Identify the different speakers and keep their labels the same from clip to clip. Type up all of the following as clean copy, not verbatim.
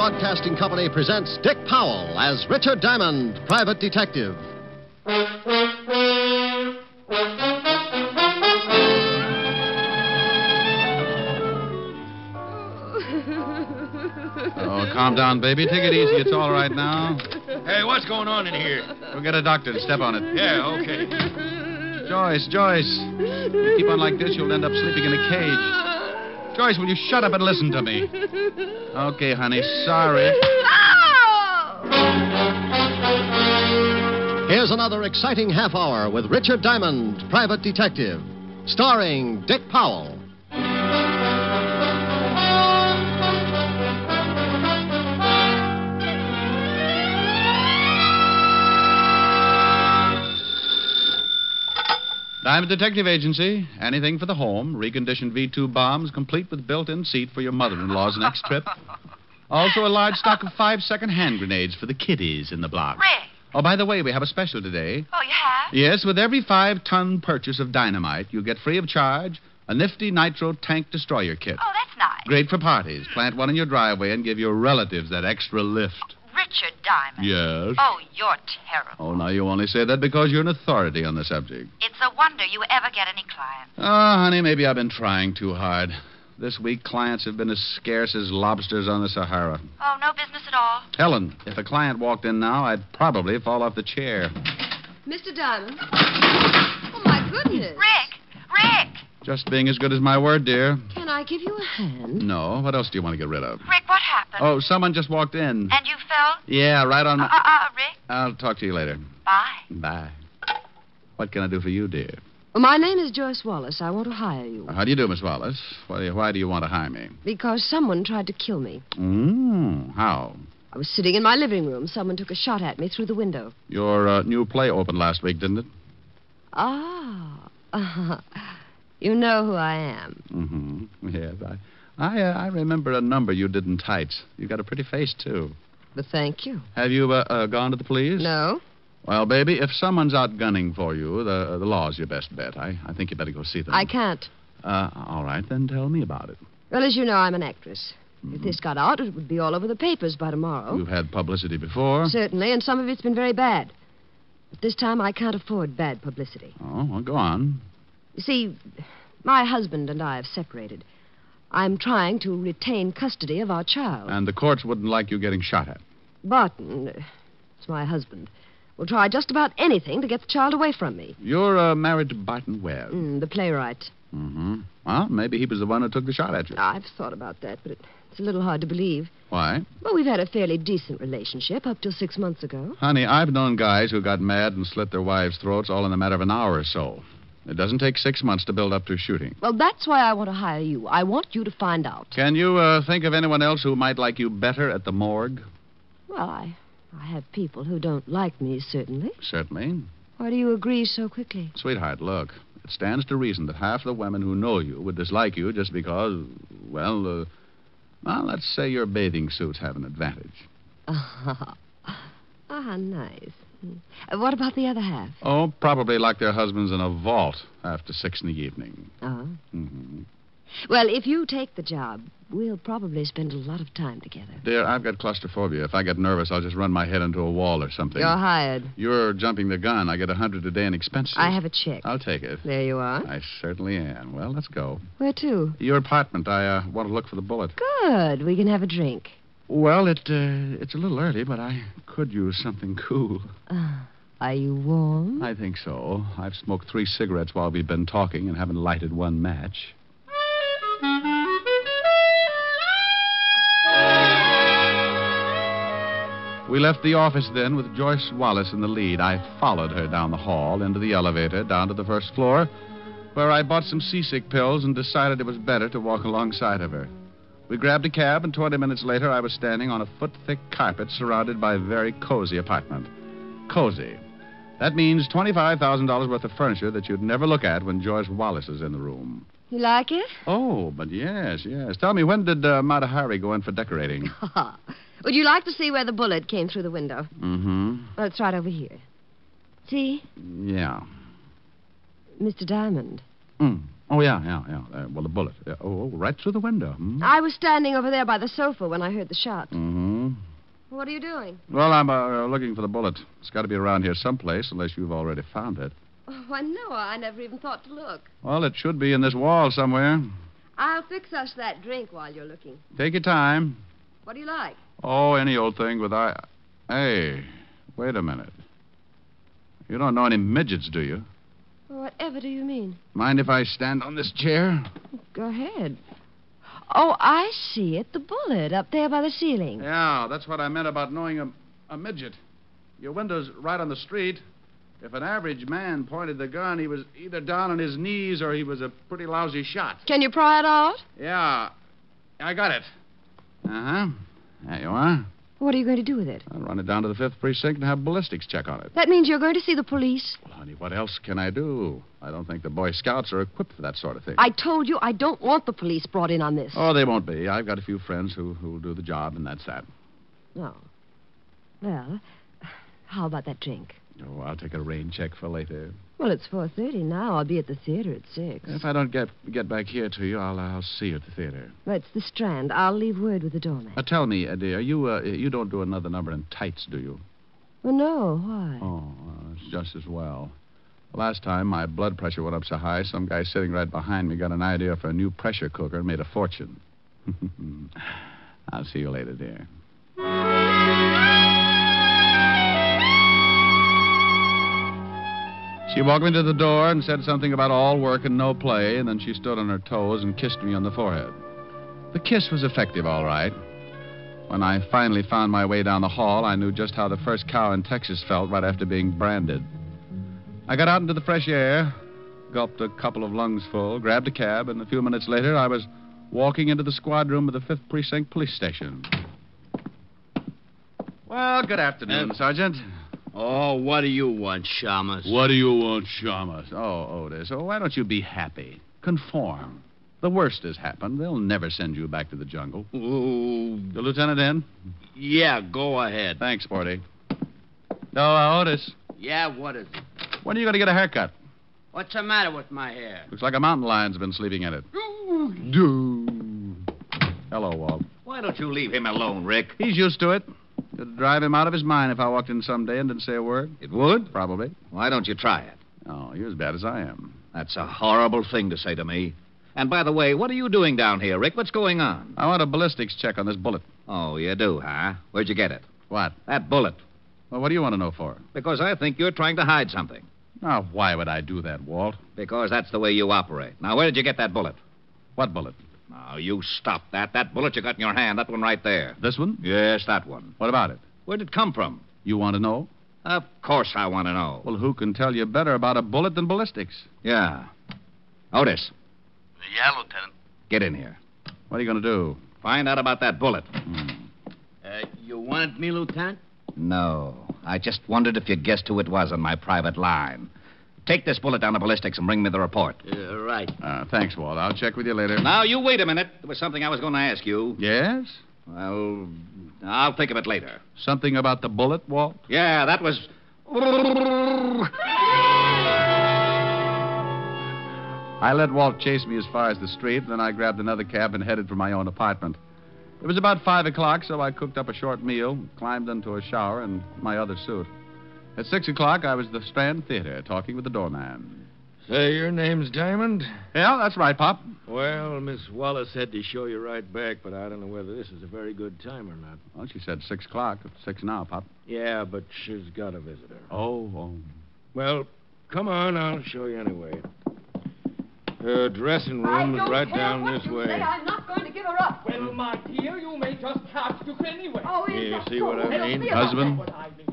Speaker 1: Broadcasting Company presents Dick Powell as Richard Diamond, private detective.
Speaker 2: Oh, calm down, baby. Take it easy. It's all right now.
Speaker 3: Hey, what's going on in here?
Speaker 2: Go get a doctor to step on it.
Speaker 3: Yeah, okay.
Speaker 2: Joyce. If you keep on like this, you'll end up sleeping in a cage. Joyce, will you shut up and listen to me? Okay, honey. Sorry.
Speaker 1: Here's another exciting half hour with Richard Diamond, private detective, starring Dick Powell.
Speaker 2: Diamond Detective Agency. Anything for the home. Reconditioned V2 bombs, complete with built-in seat for your mother-in-law's next trip. Also a large stock of 5-second hand grenades for the kiddies in the block.
Speaker 4: Rick.
Speaker 2: Oh, by the way, we have a special today.
Speaker 4: Oh, you have?
Speaker 2: Yes, with every 5-ton purchase of dynamite, you get free of charge a nifty nitro tank destroyer kit.
Speaker 4: Oh, that's nice.
Speaker 2: Great for parties. Plant one in your driveway and give your relatives that extra lift.
Speaker 4: Richard Diamond.
Speaker 2: Yes?
Speaker 4: Oh, you're terrible.
Speaker 2: Oh, now you only say that because you're an authority on the subject.
Speaker 4: It's a wonder you ever get any clients.
Speaker 2: Oh, honey, maybe I've been trying too hard. This week, clients have been as scarce as lobsters on the Sahara.
Speaker 4: Oh, no business at all?
Speaker 2: Helen, if a client walked in now, I'd probably fall off the chair.
Speaker 5: Mr. Diamond? Oh, my goodness.
Speaker 4: Rick!
Speaker 2: Just being as good as my word, dear.
Speaker 5: Can I give you a hand?
Speaker 2: No. What else do you want to get rid of?
Speaker 4: Rick, what happened?
Speaker 2: Oh, someone just walked in.
Speaker 4: And you fell?
Speaker 2: Yeah, right on my...
Speaker 4: Rick?
Speaker 2: I'll talk to you later.
Speaker 4: Bye.
Speaker 2: Bye. What can I do for you, dear?
Speaker 5: Well, my name is Joyce Wallace. I want to hire you.
Speaker 2: How do you do, Miss Wallace? Why do you want to hire me?
Speaker 5: Because someone tried to kill me.
Speaker 2: How?
Speaker 5: I was sitting in my living room. Someone took a shot at me through the window.
Speaker 2: Your new play opened last week, didn't it?
Speaker 5: You know who I am.
Speaker 2: Mm-hmm. Yes, I remember a number you did in tights. You got a pretty face, too.
Speaker 5: But thank you.
Speaker 2: Have you gone to the police?
Speaker 5: No.
Speaker 2: Well, baby, if someone's out gunning for you, the law's your best bet. I think you better go see them.
Speaker 5: I can't.
Speaker 2: All right, then tell me about it.
Speaker 5: Well, as you know, I'm an actress. If this got out, it would be all over the papers by tomorrow.
Speaker 2: You've had publicity before?
Speaker 5: Certainly, and some of it's been very bad. But this time, I can't afford bad publicity.
Speaker 2: Oh, well, go on.
Speaker 5: You see, my husband and I have separated. I'm trying to retain custody of our child.
Speaker 2: And the courts wouldn't like you getting shot at?
Speaker 5: Barton, it's my husband, will try just about anything to get the child away from me.
Speaker 2: You're married to Barton Webb?
Speaker 5: The playwright.
Speaker 2: Mm-hmm. Well, maybe he was the one who took the shot at you.
Speaker 5: I've thought about that, but it's a little hard to believe.
Speaker 2: Why?
Speaker 5: Well, we've had a fairly decent relationship up till 6 months ago.
Speaker 2: Honey, I've known guys who got mad and slit their wives' throats all in a matter of an hour or so. It doesn't take 6 months to build up to shooting.
Speaker 5: Well, that's why I want to hire you. I want you to find out.
Speaker 2: Can you think of anyone else who might like you better at the morgue?
Speaker 5: Well, I have people who don't like me, certainly.
Speaker 2: Certainly.
Speaker 5: Why do you agree so quickly?
Speaker 2: Sweetheart, look. It stands to reason that half the women who know you would dislike you just because, well, let's say your bathing suits have an advantage.
Speaker 5: Nice. What about the other half?
Speaker 2: Oh, probably like their husbands in a vault after 6 in the evening.
Speaker 5: Oh?
Speaker 2: Mm-hmm.
Speaker 5: Well, if you take the job, we'll probably spend a lot of time together.
Speaker 2: Dear, I've got claustrophobia. If I get nervous, I'll just run my head into a wall or something.
Speaker 5: You're hired.
Speaker 2: You're jumping the gun. I get $100 a day in expenses.
Speaker 5: I have a check.
Speaker 2: I'll take it.
Speaker 5: There you are.
Speaker 2: I certainly am. Well, let's go.
Speaker 5: Where to?
Speaker 2: Your apartment. I want to look for the bullet.
Speaker 5: Good. We can have a drink.
Speaker 2: Well, it's a little early, but I could use something cool.
Speaker 5: Are you warm?
Speaker 2: I think so. I've smoked 3 cigarettes while we've been talking and haven't lighted one match. We left the office then with Joyce Wallace in the lead. I followed her down the hall, into the elevator, down to the first floor, where I bought some seasick pills and decided it was better to walk alongside of her. We grabbed a cab, and 20 minutes later, I was standing on a foot-thick carpet surrounded by a very cozy apartment. Cozy. That means $25,000 worth of furniture that you'd never look at when Joyce Wallace is in the room.
Speaker 5: You like it?
Speaker 2: Oh, but yes. Tell me, when did Mata Hari go in for decorating?
Speaker 5: Would you like to see where the bullet came through the window?
Speaker 2: Mm-hmm.
Speaker 5: Well, it's right over here. See?
Speaker 2: Yeah.
Speaker 5: Mr. Diamond.
Speaker 2: Oh, yeah. Well, the bullet. Oh, right through the window.
Speaker 5: I was standing over there by the sofa when I heard the shot.
Speaker 2: Mm-hmm.
Speaker 5: What are you doing?
Speaker 2: Well, I'm looking for the bullet. It's got to be around here someplace, unless you've already found it.
Speaker 5: Oh, why, no, I never even thought to look.
Speaker 2: Well, it should be in this wall somewhere.
Speaker 5: I'll fix us that drink while you're looking.
Speaker 2: Take your time.
Speaker 5: What do you like?
Speaker 2: Oh, any old thing with Hey, wait a minute. You don't know any midgets, do you?
Speaker 5: Whatever do you mean?
Speaker 2: Mind if I stand on this chair?
Speaker 5: Go ahead. Oh, I see it. The bullet up there by the ceiling.
Speaker 2: Yeah, that's what I meant about knowing a midget. Your window's right on the street. If an average man pointed the gun, he was either down on his knees or he was a pretty lousy shot.
Speaker 5: Can you pry it out?
Speaker 2: Yeah, I got it. Uh-huh. There you are.
Speaker 5: What are you going to do with it?
Speaker 2: I'll run it down to the 5th precinct and have ballistics check on it.
Speaker 5: That means you're going to see the police?
Speaker 2: Well, honey, what else can I do? I don't think the Boy Scouts are equipped for that sort of thing.
Speaker 5: I told you I don't want the police brought in on this.
Speaker 2: Oh, they won't be. I've got a few friends who'll do the job, and that's that.
Speaker 5: Oh. Well, how about that drink?
Speaker 2: Oh, I'll take a rain check for later.
Speaker 5: Well, it's 4:30 now. I'll be at the theater at 6.
Speaker 2: If I don't get back here to you, I'll see you at the theater.
Speaker 5: Well, it's the Strand. I'll leave word with the doorman.
Speaker 2: Tell me, dear, you don't do another number in tights, do you?
Speaker 5: Well, no. Why?
Speaker 2: Oh, well, it's just as well. Last time my blood pressure went up so high, some guy sitting right behind me got an idea for a new pressure cooker and made a fortune. I'll see you later, dear. She walked me to the door and said something about all work and no play, and then she stood on her toes and kissed me on the forehead. The kiss was effective, all right. When I finally found my way down the hall, I knew just how the first cow in Texas felt right after being branded. I got out into the fresh air, gulped a couple of lungs full, grabbed a cab, and a few minutes later I was walking into the squad room of the 5th Precinct Police Station. Well, good afternoon, Sergeant.
Speaker 3: Oh, what do you want, Shamus?
Speaker 2: What do you want, Shamus? Oh, Otis, why don't you be happy? Conform. The worst has happened. They'll never send you back to the jungle.
Speaker 3: Ooh.
Speaker 2: The lieutenant in?
Speaker 3: Yeah, go ahead.
Speaker 2: Thanks, Sporty. Oh, Otis.
Speaker 3: Yeah, what is it?
Speaker 2: When are you going to get a haircut?
Speaker 3: What's the matter with my hair?
Speaker 2: Looks like a mountain lion's been sleeping in it. Do. Hello, Walt.
Speaker 3: Why don't you leave him alone, Rick?
Speaker 2: He's used to it. It'd drive him out of his mind if I walked in someday and didn't say a word.
Speaker 3: It would?
Speaker 2: Probably.
Speaker 3: Why don't you try it?
Speaker 2: Oh, you're as bad as I am.
Speaker 3: That's a horrible thing to say to me. And by the way, what are you doing down here, Rick? What's going on?
Speaker 2: I want a ballistics check on this bullet.
Speaker 3: Oh, you do, huh? Where'd you get it?
Speaker 2: What?
Speaker 3: That bullet.
Speaker 2: Well, what do you want to know for?
Speaker 3: Because I think you're trying to hide something.
Speaker 2: Now, why would I do that, Walt?
Speaker 3: Because that's the way you operate. Now, where did you get that bullet?
Speaker 2: What bullet?
Speaker 3: Now, you stop that. That bullet you got in your hand, that one right there.
Speaker 2: This one?
Speaker 3: Yes, that one.
Speaker 2: What about it?
Speaker 3: Where'd it come from?
Speaker 2: You want to know?
Speaker 3: Of course I want to know.
Speaker 2: Well, who can tell you better about a bullet than ballistics?
Speaker 3: Yeah. Otis,
Speaker 6: Yeah, Lieutenant.
Speaker 3: get in here.
Speaker 2: What are you going to do?
Speaker 3: Find out about that bullet.
Speaker 6: You wanted me, Lieutenant?
Speaker 3: No. I just wondered if you guessed who it was on my private line. Take this bullet down to ballistics and bring me the report.
Speaker 6: Right.
Speaker 2: Thanks, Walt. I'll check with you later.
Speaker 3: Now, you wait a minute. There was something I was going to ask you.
Speaker 2: Yes?
Speaker 3: Well, I'll think of it later.
Speaker 2: Something about the bullet, Walt?
Speaker 3: Yeah, that was...
Speaker 2: I let Walt chase me as far as the street, and then I grabbed another cab and headed for my own apartment. It was about 5 o'clock, so I cooked up a short meal, climbed into a shower, and my other suit. At 6 o'clock, I was at the Strand Theater, talking with the doorman.
Speaker 7: Say, your name's Diamond?
Speaker 2: Yeah, that's right, Pop.
Speaker 7: Well, Miss Wallace said to show you right back, but I don't know whether this is a very good time or not.
Speaker 2: Well, she said 6 o'clock. It's 6 now, Pop.
Speaker 7: Yeah, but she's got a visitor.
Speaker 2: Oh.
Speaker 7: Well, come on, I'll show you anyway. Her dressing room is right down this way.
Speaker 5: I'm not going to give her up.
Speaker 8: Well, my dear, you may just have to anyway.
Speaker 5: Oh,
Speaker 7: You see what I mean?
Speaker 2: Husband?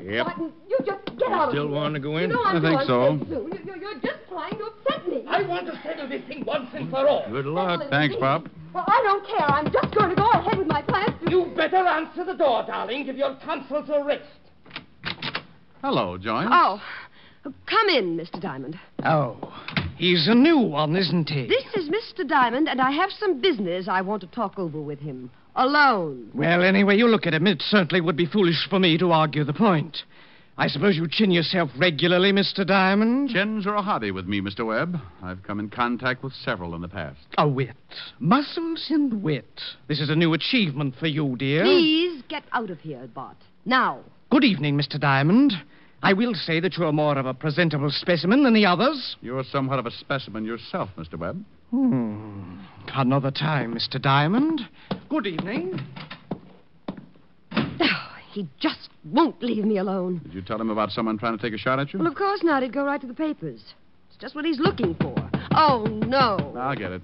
Speaker 7: Yep.
Speaker 5: You just get out of here.
Speaker 7: Still want to go in?
Speaker 5: You know I'm
Speaker 2: I think
Speaker 5: going
Speaker 2: so.
Speaker 5: soon. You're just trying to upset me.
Speaker 8: I want to settle this thing once and for all.
Speaker 7: Good luck.
Speaker 2: Thanks, Pop.
Speaker 5: Well, I don't care. I'm just going to go ahead with my plans.
Speaker 8: You better answer the door, darling. Give your tonsils a rest.
Speaker 2: Hello, Joyce.
Speaker 5: Oh, come in, Mr. Diamond.
Speaker 9: Oh, he's a new one, isn't he?
Speaker 5: This is Mr. Diamond, and I have some business I want to talk over with him. Alone.
Speaker 9: Well, anyway you look at him, it certainly would be foolish for me to argue the point. I suppose you chin yourself regularly, Mr. Diamond?
Speaker 2: Chins are a hobby with me, Mr. Webb. I've come in contact with several in the past.
Speaker 9: A wit. Muscles and wit. This is a new achievement for you, dear.
Speaker 5: Please get out of here, Bart. Now.
Speaker 9: Good evening, Mr. Diamond. I will say that you're more of a presentable specimen than the others.
Speaker 2: You're somewhat of a specimen yourself, Mr. Webb.
Speaker 9: Another time, Mr. Diamond. Good evening.
Speaker 5: Oh, he just won't leave me alone.
Speaker 2: Did you tell him about someone trying to take a shot at you?
Speaker 5: Well, of course not. He'd go right to the papers. It's just what he's looking for. Oh, no.
Speaker 2: I'll get it.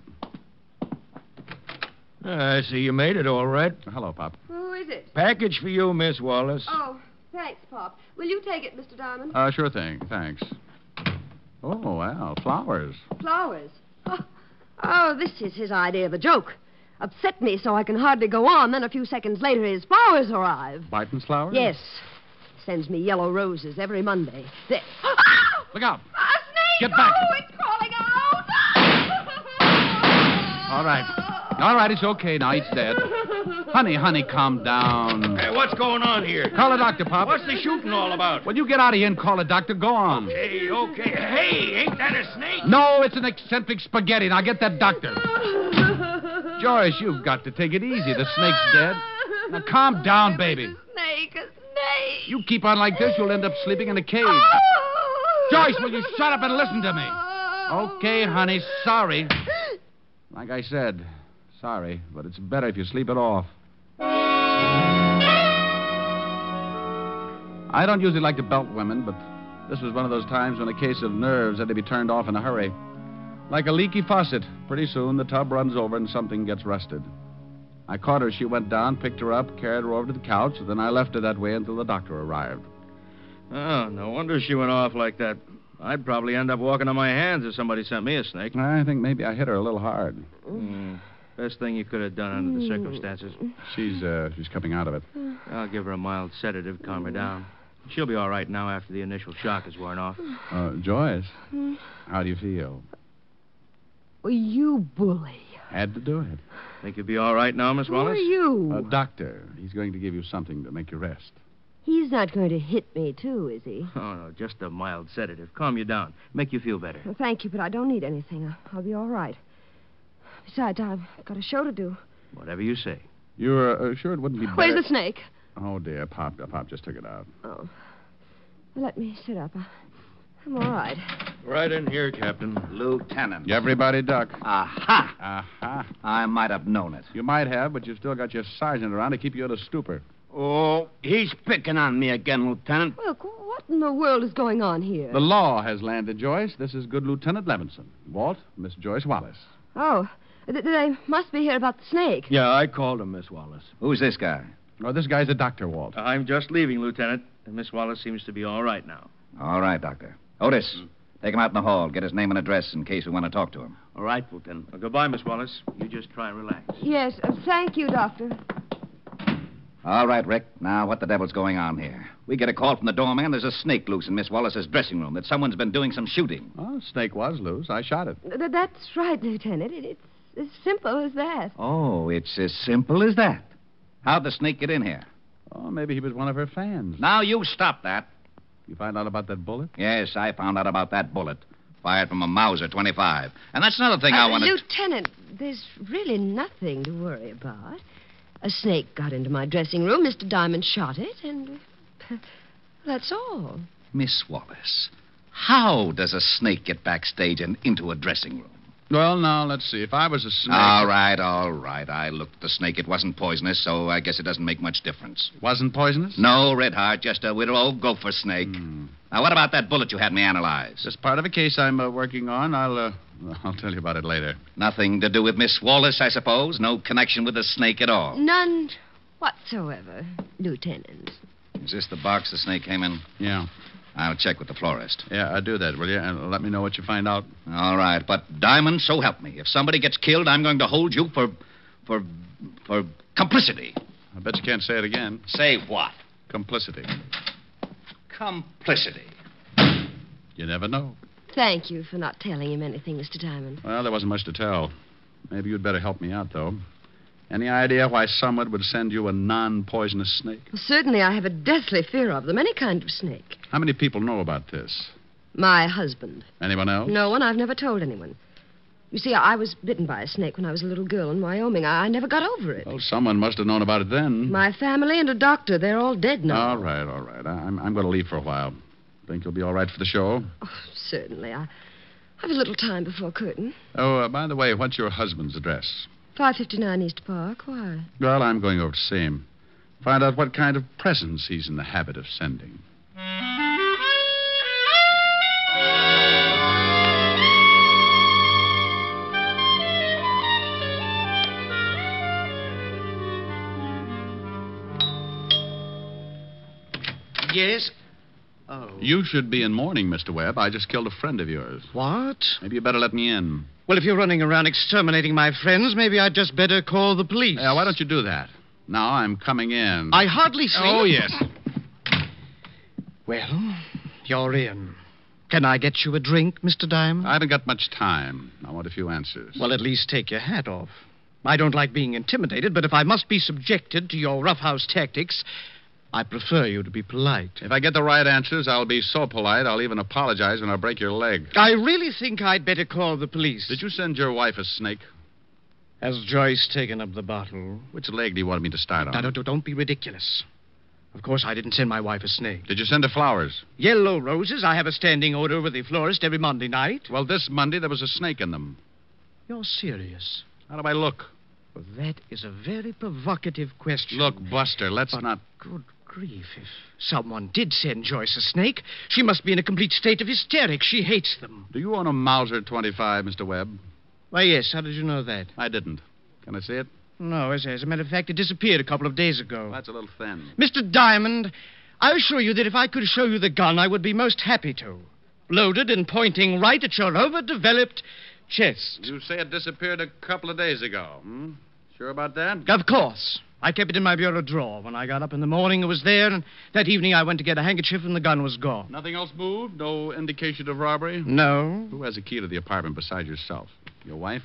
Speaker 7: I see you made it all right.
Speaker 2: Hello, Pop.
Speaker 5: Who is it?
Speaker 7: Package for you, Miss Wallace.
Speaker 5: Oh, thanks, Pop. Will you take it, Mr. Diamond?
Speaker 2: Sure thing. Thanks. Oh, well, flowers.
Speaker 5: Flowers. Oh, this is his idea of a joke. Upset me so I can hardly go on. Then a few seconds later, his flowers arrive.
Speaker 2: Biten's flowers?
Speaker 5: Yes. Sends me yellow roses every Monday. There.
Speaker 2: Look out.
Speaker 5: A snake!
Speaker 2: Get back.
Speaker 5: Oh, it's crawling out!
Speaker 2: All right. All right, it's okay now. He's dead. Honey, calm down.
Speaker 7: Hey, what's going on here?
Speaker 2: Call a doctor, Pop.
Speaker 7: What's the shooting all about?
Speaker 2: When you get out of here and call a doctor, go on.
Speaker 7: Okay. Hey, ain't that a snake?
Speaker 2: No, it's an eccentric spaghetti. Now get that doctor. Joyce, you've got to take it easy. The snake's dead. Now calm down, baby.
Speaker 5: A snake.
Speaker 2: You keep on like this, you'll end up sleeping in a cave. Joyce, will you shut up and listen to me? Okay, honey, sorry. Like I said, sorry, but it's better if you sleep it off. I don't usually like to belt women, but this was one of those times when a case of nerves had to be turned off in a hurry. Like a leaky faucet. Pretty soon the tub runs over and something gets rusted. I caught her as she went down, picked her up, carried her over to the couch, then I left her that way until the doctor arrived.
Speaker 7: Oh, no wonder she went off like that. I'd probably end up walking on my hands if somebody sent me a snake.
Speaker 2: I think maybe I hit her a little hard.
Speaker 7: Best thing you could have done under the circumstances.
Speaker 2: She's coming out of it.
Speaker 7: I'll give her a mild sedative, calm her down. She'll be all right now after the initial shock has worn off.
Speaker 2: Joyce, how do you feel?
Speaker 5: Well, you bully.
Speaker 2: Had to do it.
Speaker 7: Think you'll be all right now, Miss Wallace?
Speaker 5: Who are you?
Speaker 2: A doctor. He's going to give you something to make you rest.
Speaker 5: He's not going to hit me, too, is he?
Speaker 7: Oh, no, just a mild sedative. Calm you down. Make you feel better.
Speaker 5: Well, thank you, but I don't need anything. I'll be all right. Besides, I've got a show to do.
Speaker 7: Whatever you say.
Speaker 2: You're sure it wouldn't be better?
Speaker 5: Where's the snake?
Speaker 2: Oh, dear. Pop just took it out.
Speaker 5: Oh. Well, let me sit up. I'm all right.
Speaker 7: Right in here, Captain.
Speaker 3: Lieutenant.
Speaker 2: Everybody duck.
Speaker 3: Aha.
Speaker 2: Aha.
Speaker 3: I might have known it.
Speaker 2: You might have, but you've still got your sergeant around to keep you in a stupor.
Speaker 6: Oh, he's picking on me again, Lieutenant.
Speaker 5: Look, what in the world is going on here?
Speaker 2: The law has landed, Joyce. This is good Lieutenant Levinson. Walt, Miss Joyce Wallace.
Speaker 5: Oh, they must be here about the snake.
Speaker 7: Yeah, I called him, Miss Wallace.
Speaker 3: Who's this guy?
Speaker 2: Oh, this guy's a doctor, Walt.
Speaker 7: I'm just leaving, Lieutenant. And Miss Wallace seems to be all right now.
Speaker 3: All right, Doctor. Otis, take him out in the hall. Get his name and address in case we want to talk to him.
Speaker 6: All right, Lieutenant.
Speaker 7: Well, goodbye, Miss Wallace. You just try and relax.
Speaker 5: Yes, thank you, Doctor.
Speaker 3: All right, Rick. Now, what the devil's going on here? We get a call from the doorman. There's a snake loose in Miss Wallace's dressing room, that someone's been doing some shooting.
Speaker 2: Oh, snake was loose. I shot it.
Speaker 5: That's right, Lieutenant. It's as simple as that.
Speaker 3: Oh, it's as simple as that. How'd the snake get in here?
Speaker 2: Oh, maybe he was one of her fans.
Speaker 3: Now, you stop that.
Speaker 2: You find out about that bullet?
Speaker 3: Yes, I found out about that bullet. Fired from a Mauser 25. And that's another thing I wanted...
Speaker 5: Lieutenant, there's really nothing to worry about. A snake got into my dressing room. Mr. Diamond shot it, and that's all.
Speaker 3: Miss Wallace, how does a snake get backstage and into a dressing room?
Speaker 2: Well, now, let's see. If I was a snake...
Speaker 3: All right. I looked at the snake. It wasn't poisonous, so I guess it doesn't make much difference.
Speaker 2: Wasn't poisonous?
Speaker 3: No, Red Heart, just a widow old gopher snake. Now, what about that bullet you had me analyze?
Speaker 2: Just part of a case I'm working on. I'll tell you about it later.
Speaker 3: Nothing to do with Miss Wallace, I suppose? No connection with the snake at all?
Speaker 5: None whatsoever, Lieutenant.
Speaker 3: Is this the box the snake came in?
Speaker 2: Yeah.
Speaker 3: I'll check with the florist.
Speaker 2: Yeah, do that, will you? And let me know what you find out.
Speaker 3: All right, but Diamond, so help me. If somebody gets killed, I'm going to hold you for complicity.
Speaker 2: I bet you can't say it again.
Speaker 3: Say what?
Speaker 2: Complicity.
Speaker 3: Complicity.
Speaker 2: You never know.
Speaker 5: Thank you for not telling him anything, Mr. Diamond.
Speaker 2: Well, there wasn't much to tell. Maybe you'd better help me out, though. Any idea why someone would send you a non-poisonous snake?
Speaker 5: Well, certainly I have a deathly fear of them, any kind of snake.
Speaker 2: How many people know about this?
Speaker 5: My husband.
Speaker 2: Anyone else?
Speaker 5: No one. I've never told anyone. You see, I was bitten by a snake when I was a little girl in Wyoming. I never got over it.
Speaker 2: Well, someone must have known about it then.
Speaker 5: My family and a doctor. They're all dead now.
Speaker 2: All right. I'm going to leave for a while. Think you'll be all right for the show?
Speaker 5: Oh, certainly. I have a little time before curtain.
Speaker 2: Oh, by the way, what's your husband's address?
Speaker 5: 559 East Park. Why?
Speaker 2: Well, I'm going over to see him. Find out what kind of presents he's in the habit of sending.
Speaker 9: Yes? Oh.
Speaker 2: You should be in mourning, Mr. Webb. I just killed a friend of yours.
Speaker 9: What?
Speaker 2: Maybe you better let me in.
Speaker 9: Well, if you're running around exterminating my friends, maybe I'd just better call the police.
Speaker 2: Yeah, why don't you do that? Now I'm coming in.
Speaker 9: I hardly see...
Speaker 2: Oh, yes.
Speaker 9: Well, you're in. Can I get you a drink, Mr. Diamond?
Speaker 2: I haven't got much time. I want a few answers.
Speaker 9: Well, at least take your hat off. I don't like being intimidated, but if I must be subjected to your roughhouse tactics, I prefer you to be polite.
Speaker 2: If I get the right answers, I'll be so polite I'll even apologize when I break your leg.
Speaker 9: I really think I'd better call the police.
Speaker 2: Did you send your wife a snake?
Speaker 9: Has Joyce taken up the bottle?
Speaker 2: Which leg do you want me to start on?
Speaker 9: Now, don't be ridiculous. Of course, I didn't send my wife a snake.
Speaker 2: Did you send her flowers?
Speaker 9: Yellow roses. I have a standing order with the florist every Monday night.
Speaker 2: Well, this Monday there was a snake in them.
Speaker 9: You're serious?
Speaker 2: How do I look?
Speaker 9: Well, that is a very provocative question.
Speaker 2: Look, Buster, let's not...
Speaker 9: Good grief. If someone did send Joyce a snake, she must be in a complete state of hysterics. She hates them.
Speaker 2: Do you own a Mauser 25, Mr. Webb?
Speaker 9: Why, yes. How did you know that?
Speaker 2: I didn't. Can I see it?
Speaker 9: No, as a matter of fact, it disappeared a couple of days ago.
Speaker 2: Well, that's a little thin.
Speaker 9: Mr. Diamond, I assure you that if I could show you the gun, I would be most happy to. Loaded and pointing right at your overdeveloped chest.
Speaker 2: You say it disappeared a couple of days ago, hmm? Sure about that?
Speaker 9: Of course. I kept it in my bureau drawer. When I got up in the morning, it was there, and that evening I went to get a handkerchief, and the gun was gone.
Speaker 2: Nothing else moved? No indication of robbery?
Speaker 9: No.
Speaker 2: Who has a key to the apartment besides yourself? Your wife?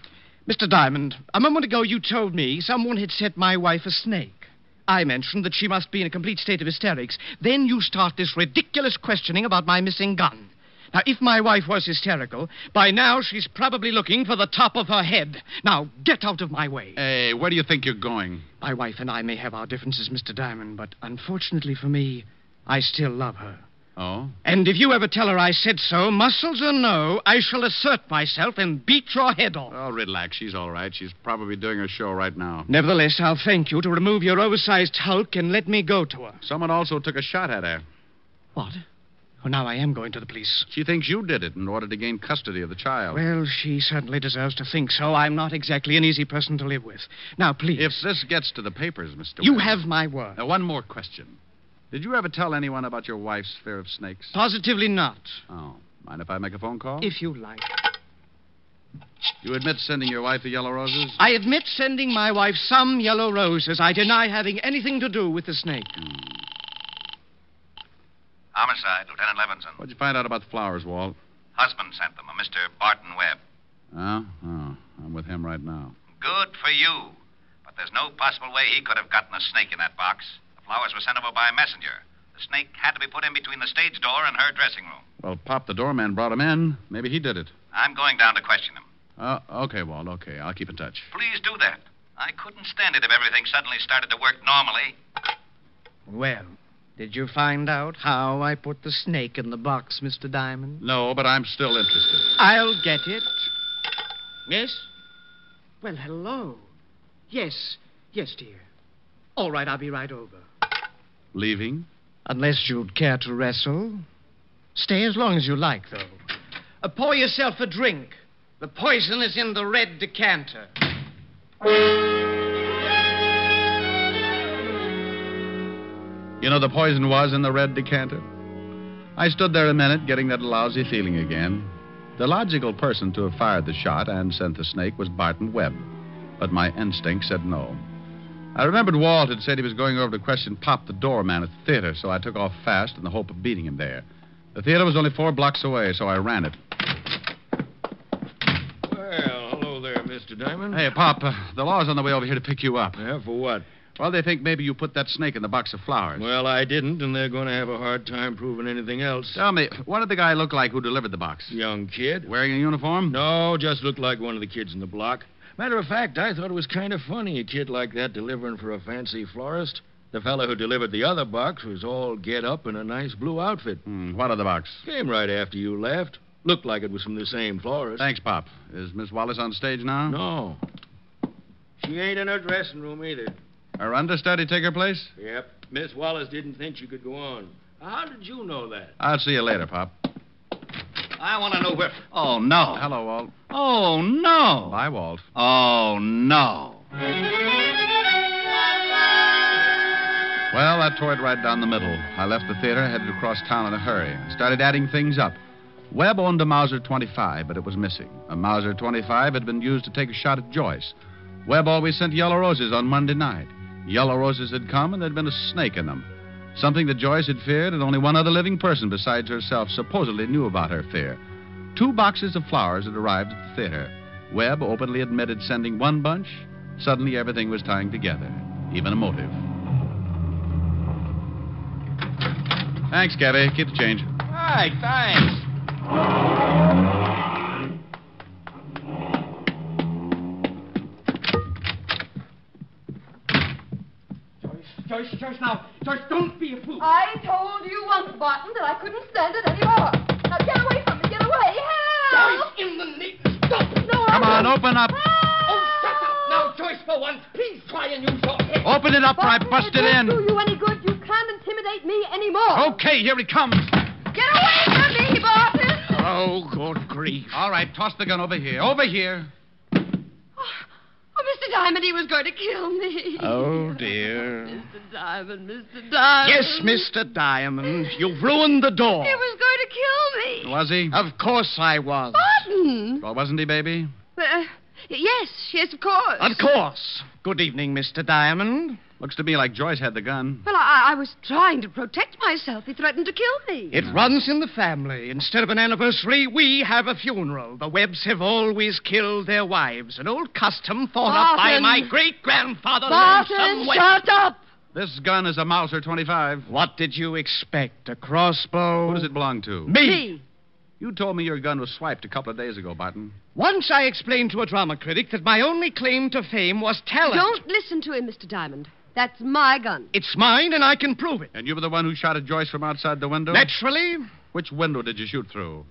Speaker 9: Mr. Diamond, a moment ago you told me someone had sent my wife a snake. I mentioned that she must be in a complete state of hysterics. Then you start this ridiculous questioning about my missing gun. Now, if my wife was hysterical, by now she's probably looking for the top of her head. Now, get out of my way.
Speaker 2: Hey, where do you think you're going?
Speaker 9: My wife and I may have our differences, Mr. Diamond, but unfortunately for me, I still love her.
Speaker 2: Oh?
Speaker 9: And if you ever tell her I said so, muscles or no, I shall assert myself and beat your head off.
Speaker 2: Oh, relax. She's all right. She's probably doing her show right now.
Speaker 9: Nevertheless, I'll thank you to remove your oversized hulk and let me go to her.
Speaker 2: Someone also took a shot at her.
Speaker 9: What? Oh, now I am going to the police.
Speaker 2: She thinks you did it in order to gain custody of the child.
Speaker 9: Well, she certainly deserves to think so. I'm not exactly an easy person to live with. Now, please.
Speaker 2: If this gets to the papers, Mr.
Speaker 9: You
Speaker 2: Webb.
Speaker 9: have my word.
Speaker 2: Now, one more question. Did you ever tell anyone about your wife's fear of snakes?
Speaker 9: Positively not.
Speaker 2: Oh. Mind if I make a phone call?
Speaker 9: If you like.
Speaker 2: You admit sending your wife the yellow roses?
Speaker 9: I admit sending my wife some yellow roses. I deny having anything to do with the snake.
Speaker 3: Homicide, Lieutenant Levinson.
Speaker 2: What'd you find out about the flowers, Walt?
Speaker 3: Husband sent them, a Mr. Barton Webb.
Speaker 2: Oh, I'm with him right now.
Speaker 3: Good for you. But there's no possible way he could have gotten a snake in that box. The flowers were sent over by a messenger. The snake had to be put in between the stage door and her dressing room.
Speaker 2: Well, Pop, the doorman, brought him in. Maybe he did it.
Speaker 3: I'm going down to question him.
Speaker 2: Okay, Walt, okay. I'll keep in touch.
Speaker 3: Please do that. I couldn't stand it if everything suddenly started to work normally.
Speaker 9: Well, did you find out how I put the snake in the box, Mr. Diamond?
Speaker 2: No, but I'm still interested.
Speaker 9: I'll get it. Yes? Well, hello. Yes, dear. All right, I'll be right over.
Speaker 2: Leaving?
Speaker 9: Unless you'd care to wrestle. Stay as long as you like, though. Pour yourself a drink. The poison is in the red decanter.
Speaker 2: You know, the poison was in the red decanter. I stood there a minute, getting that lousy feeling again. The logical person to have fired the shot and sent the snake was Barton Webb. But my instinct said no. I remembered Walt had said he was going over to question Pop, the doorman at the theater, so I took off fast in the hope of beating him there. The theater was only 4 blocks away, so I ran it.
Speaker 7: Well, hello Hello there, Mr. Diamond.
Speaker 2: Hey, Pop, the law's on the way over here to pick you up.
Speaker 7: Yeah, for what?
Speaker 2: Well, they think maybe you put that snake in the box of flowers.
Speaker 7: Well, I didn't, and they're going to have a hard time proving anything else.
Speaker 2: Tell me, what did the guy look like who delivered the box?
Speaker 7: Young kid.
Speaker 2: Wearing a uniform?
Speaker 7: No, just looked like one of the kids in the block. Matter of fact, I thought it was kind of funny, a kid like that delivering for a fancy florist. The fellow who delivered the other box was all get up in a nice blue outfit.
Speaker 2: What other box?
Speaker 7: Came right after you left. Looked like it was from the same florist.
Speaker 2: Thanks, Pop. Is Miss Wallace on stage now?
Speaker 7: No. She ain't in her dressing room either.
Speaker 2: Her understudy take her place?
Speaker 7: Yep. Miss Wallace didn't think she could go on. How did you know that?
Speaker 2: I'll see you later, Pop.
Speaker 3: I want to know where... Oh, no.
Speaker 2: Hello, Walt.
Speaker 3: Oh, no.
Speaker 2: Bye, Walt.
Speaker 3: Oh, no.
Speaker 2: Well, I tore it right down the middle. I left the theater, headed across town in a hurry. Started adding things up. Webb owned a Mauser 25, but it was missing. A Mauser 25 had been used to take a shot at Joyce. Webb always sent yellow roses on Monday night. Yellow roses had come, and there'd been a snake in them. Something that Joyce had feared, and only one other living person besides herself supposedly knew about her fear. 2 boxes of flowers had arrived at the theater. Webb openly admitted sending one bunch. Suddenly, everything was tying together, even a motive. Thanks, Gabby. Keep the change.
Speaker 6: All right, thanks.
Speaker 8: Joyce, now. Joyce, don't be a fool.
Speaker 5: I told you once, Barton, that I couldn't stand it anymore. Now get away from me. Get away. Help!
Speaker 8: Joyce, in the name... Stop!
Speaker 5: No,
Speaker 2: Come on, open up.
Speaker 8: Oh, shut up. Now, Joyce, for once, please try and use your head.
Speaker 2: Open it up or I
Speaker 5: Barton,
Speaker 2: bust it
Speaker 5: won't
Speaker 2: in.
Speaker 5: do you any good. You can't intimidate me anymore.
Speaker 2: Okay, here he comes.
Speaker 5: Get away from me, Barton.
Speaker 9: Oh, good grief.
Speaker 2: All right, toss the gun over here. Over here.
Speaker 5: Oh, Mr. Diamond, he was going to kill me.
Speaker 9: Oh, dear.
Speaker 5: Mr. Diamond, Mr. Diamond.
Speaker 9: Yes, Mr. Diamond. You've ruined the door.
Speaker 5: He was going to kill me.
Speaker 2: Was he?
Speaker 9: Of course I was.
Speaker 5: Barton.
Speaker 2: Well, wasn't he, baby?
Speaker 5: Yes, of course.
Speaker 9: Of course. Good evening, Mr. Diamond.
Speaker 2: Looks to me like Joyce had the gun.
Speaker 5: Well, I was trying to protect myself. He threatened to kill me.
Speaker 9: It runs in the family. Instead of an anniversary, we have a funeral. The Webbs have always killed their wives. An old custom thought up by
Speaker 5: Barton.
Speaker 9: my great-grandfather
Speaker 5: Barton,
Speaker 9: Lonesome Webb.
Speaker 5: shut up.
Speaker 2: This gun is a Mauser 25.
Speaker 9: What did you expect? A crossbow?
Speaker 2: Who does it belong to?
Speaker 9: Me.
Speaker 2: You told me your gun was swiped a couple of days ago, Barton.
Speaker 9: Once I explained to a drama critic that my only claim to fame was talent.
Speaker 5: Don't listen to him, Mr. Diamond. That's my gun.
Speaker 9: It's mine, and I can prove it.
Speaker 2: And you were the one who shot at Joyce from outside the window?
Speaker 9: Naturally.
Speaker 2: Which window did you shoot through?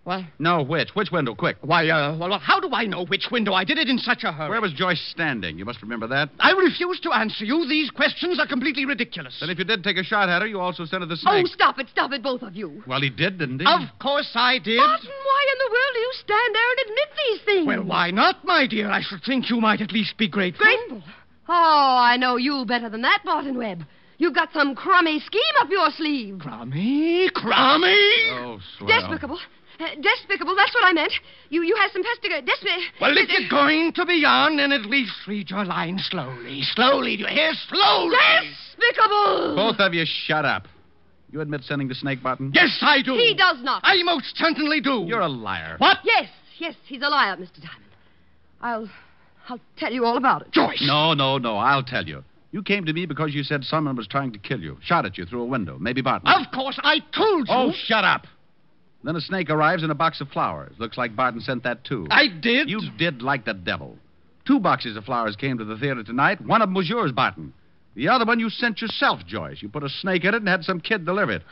Speaker 9: What?
Speaker 2: No, which? Which window? Quick.
Speaker 9: Why, well, how do I know which window? I did it in such a hurry.
Speaker 2: Where was Joyce standing? You must remember that.
Speaker 9: I refuse to answer you. These questions are completely ridiculous.
Speaker 2: Then if you did take a shot at her, you also scented the snake.
Speaker 5: Oh, stop it, both of you.
Speaker 2: Well, he did, didn't he?
Speaker 9: Of course I did.
Speaker 5: Barton, why in the world do you stand there and admit these things?
Speaker 9: Well, why not, my dear? I should think you might at least be grateful.
Speaker 5: Grateful? Oh, I know you better than that, Barton Webb. You've got some crummy scheme up your sleeve.
Speaker 9: Crummy?
Speaker 2: Oh, swell.
Speaker 5: Despicable. Despicable, that's what I meant. You had some
Speaker 9: Well, if you're going to be on, then at least read your line slowly. Slowly, do you hear? Slowly!
Speaker 5: Despicable!
Speaker 2: Both of you shut up. You admit sending the snake, Barton?
Speaker 9: Yes, I do.
Speaker 5: He does not.
Speaker 9: I most certainly do.
Speaker 2: You're a liar.
Speaker 9: What?
Speaker 5: Yes, he's a liar, Mr. Diamond. I'll tell you all about it.
Speaker 9: Joyce!
Speaker 2: No, I'll tell you. You came to me because you said someone was trying to kill you. Shot at you through a window. Maybe Barton.
Speaker 9: Of course, I told you.
Speaker 2: Oh, shut up. Then a snake arrives in a box of flowers. Looks like Barton sent that, too.
Speaker 9: I did?
Speaker 2: You did like the devil. 2 boxes of flowers came to the theater tonight. One of them was yours, Barton. The other one you sent yourself, Joyce. You put a snake in it and had some kid deliver it.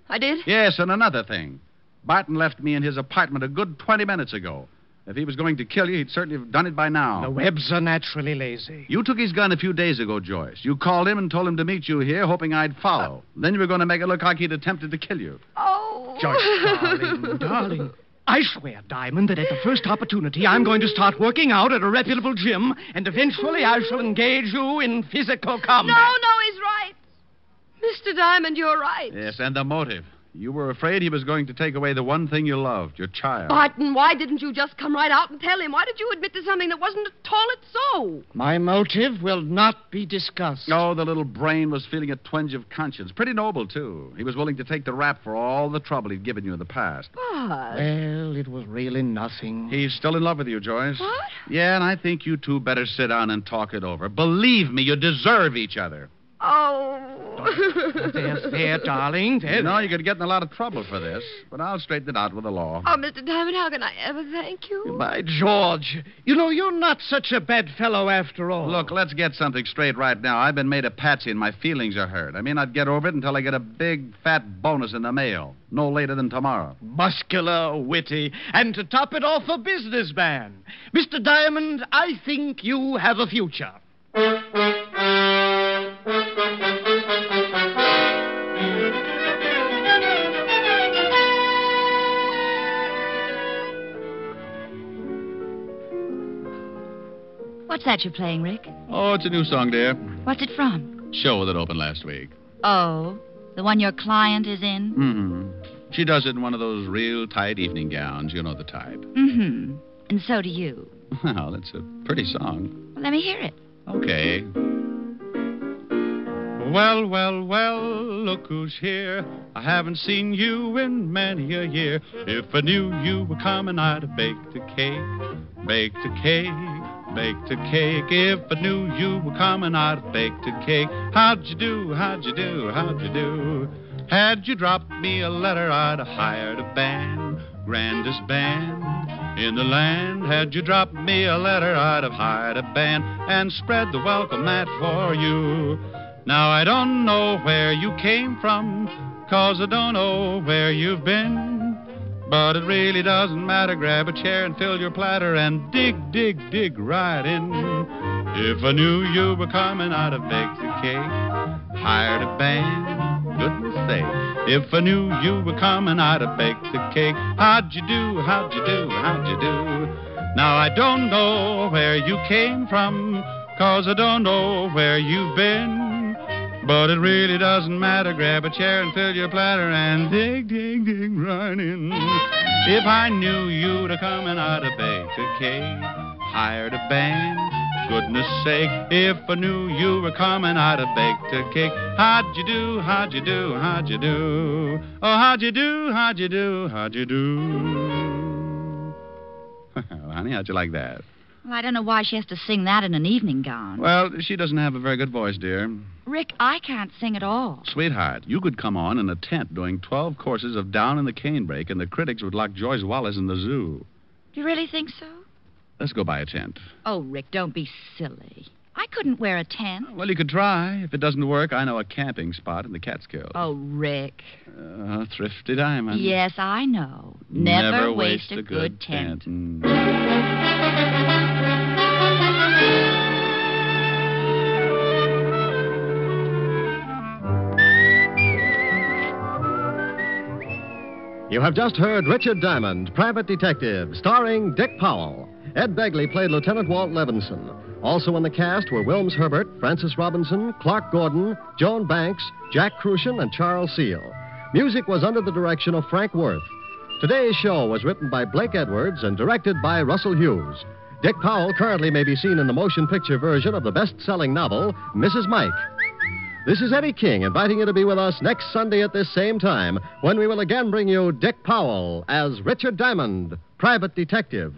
Speaker 5: I did?
Speaker 2: Yes, and another thing. Barton left me in his apartment a good 20 minutes ago. If he was going to kill you, he'd certainly have done it by now.
Speaker 9: The Webbs are naturally lazy.
Speaker 2: You took his gun a few days ago, Joyce. You called him and told him to meet you here, hoping I'd follow. Then you were going to make it look like he'd attempted to kill you.
Speaker 5: Oh.
Speaker 9: Joyce, darling. I swear, Diamond, that at the first opportunity, I'm going to start working out at a reputable gym, and eventually I shall engage you in physical combat.
Speaker 5: No, he's right. Mr. Diamond, you're right.
Speaker 2: Yes, and the motive. You were afraid he was going to take away the one thing you loved, your child.
Speaker 5: Barton, why didn't you just come right out and tell him? Why did you admit to something that wasn't at all so?
Speaker 9: My motive will not be discussed.
Speaker 2: Oh, the little brain was feeling a twinge of conscience. Pretty noble, too. He was willing to take the rap for all the trouble he'd given you in the past.
Speaker 5: But...
Speaker 9: Well, it was really nothing.
Speaker 2: He's still in love with you, Joyce.
Speaker 5: What?
Speaker 2: Yeah, and I think you two better sit down and talk it over. Believe me, you deserve each other.
Speaker 5: Oh.
Speaker 9: There, darling. There.
Speaker 2: No, you could get in a lot of trouble for this, but I'll straighten it out with the law.
Speaker 5: Oh, Mr. Diamond, how can I ever thank you?
Speaker 9: By George. You know, you're not such a bad fellow after all.
Speaker 2: Look, let's get something straight right now. I've been made a patsy and my feelings are hurt. I may not get over it until I get a big, fat bonus in the mail. No later than tomorrow.
Speaker 9: Muscular, witty, and to top it off, a businessman. Mr. Diamond, I think you have a future.
Speaker 4: What's that you're playing, Rick?
Speaker 2: Oh, it's a new song, dear.
Speaker 4: What's it from?
Speaker 2: Show that opened last week.
Speaker 4: Oh, the one your client is in?
Speaker 2: Mm-hmm. She does it in one of those real tight evening gowns. You know the type.
Speaker 4: Mm-hmm. And so do you.
Speaker 2: Well, it's a pretty song.
Speaker 4: Well, let me hear it.
Speaker 2: Okay. Well, well, well, look who's here. I haven't seen you in many a year. If I knew you were coming, I'd have baked a cake. Baked a cake. Baked a cake. If I knew you were coming, I'd have baked a cake. How'd you do? How'd you do? How'd you do? Had you dropped me a letter, I'd have hired a band. Grandest band in the land. Had you dropped me a letter, I'd have hired a band and spread the welcome mat for you. Now I don't know where you came from, 'cause I don't know where you've been. But it really doesn't matter. Grab a chair and fill your platter and dig, dig, dig right in. If I knew you were coming, I'd have baked a cake, hired a band, goodness sake. If I knew you were coming, I'd have baked a cake. How'd you do? How'd you do? How'd you do? Now I don't know where you came from, 'cause I don't know where you've been. But it really doesn't matter. Grab a chair and fill your platter and dig, dig, dig right in. If I knew you'd have come and I'd have baked a cake, hired a band, goodness sake. If I knew you were coming, I'd have baked a cake. How'd you do? How'd you do? How'd you do? Oh, how'd you do? How'd you do? How'd you do? Well, honey, how'd you like that?
Speaker 4: Well, I don't know why she has to sing that in an evening gown.
Speaker 2: Well, she doesn't have a very good voice, dear.
Speaker 4: Rick, I can't sing at all.
Speaker 2: Sweetheart, you could come on in a tent doing 12 courses of Down in the Canebrake, and the critics would lock Joyce Wallace in the zoo.
Speaker 4: Do you really think so?
Speaker 2: Let's go buy a tent.
Speaker 4: Oh, Rick, don't be silly. I couldn't wear a tent.
Speaker 2: Well, you could try. If it doesn't work, I know a camping spot in the Catskills.
Speaker 4: Oh, Rick.
Speaker 2: Thrifty Diamond.
Speaker 4: Yes, I know. Never waste a good tent.
Speaker 1: You have just heard Richard Diamond, Private Detective, starring Dick Powell. Ed Begley played Lieutenant Walt Levinson. Also in the cast were Wilms Herbert, Francis Robinson, Clark Gordon, Joan Banks, Jack Crucian, and Charles Seal. Music was under the direction of Frank Worth. Today's show was written by Blake Edwards and directed by Russell Hughes. Dick Powell currently may be seen in the motion picture version of the best-selling novel, Mrs. Mike. This is Eddie King inviting you to be with us next Sunday at this same time when we will again bring you Dick Powell as Richard Diamond, Private Detective.